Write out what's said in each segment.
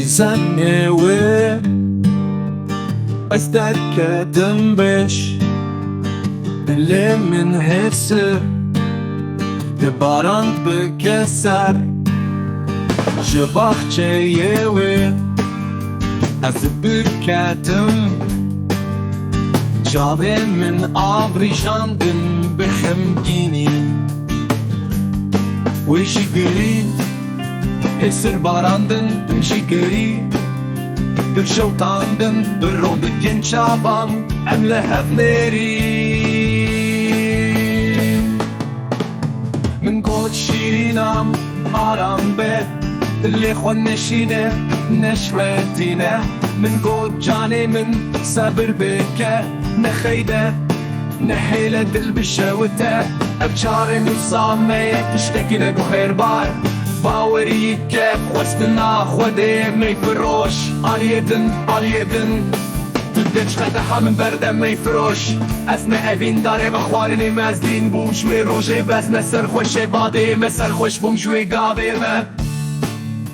زنیوه از درکدم بش دل من حسه دبارند بکسر جباخچه یوه از برکتم جاوه من آبریشاندن بخمگینی ویشی گری اسر باراندن دنشی گری در شوتاندن در رود گنچابان ام لحف نریم من گوت شیرینم آرام به دلی خود نشینه نشوتینه من گوت جانی من صبر بکه نخیده نحيلة دل بشوته أبشاري مصامي تشتكي لك خير بار باوري كيف وسطنا خودي مي فروش عليدن تدش فتحة من بردم مي فروش اسمع أبين داري بخوارني مازدين بوم شوي روشي بس مسر خوشي بادي مسر خوش بوم شوي قابي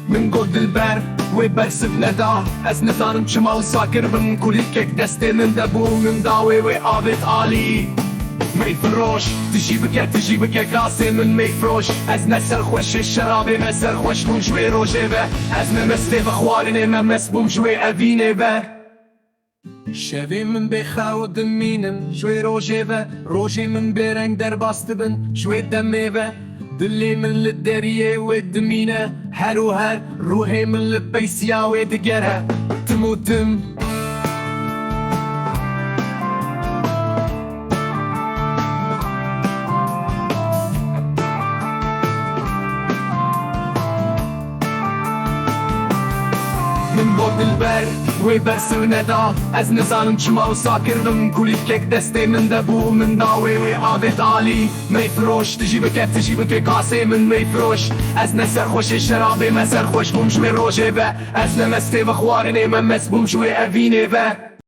من قد البر وبرسب ندا از نزانم چما و ساکر بم کلی کک دسته من دبو من داوی و آبت عالی می فروش تجی بکه کاسه من می فروش از نسر خوش شرابه مسر خوش بوم شوی روشه به از ممسته بخوارنه ممس بوم شوی اوینه به شوی من بخاود مینم شوی روشه به روشه من برنگ در باست بن شوی دمه به دلي من للدريه والدمينة هر وهر روحي من البيسيا ودقرها تموتم من بود البر وبس وندا از نزانم چما و ساکر بم کلی کک دسته من دبو من داوی و آبت عالی می فروش تجی بکه کاسه من می فروش از نسر خوش شرابه مسر خوش بوم شوی روشه به از نمسته بخوارنه من مس بوم شوی اوینه به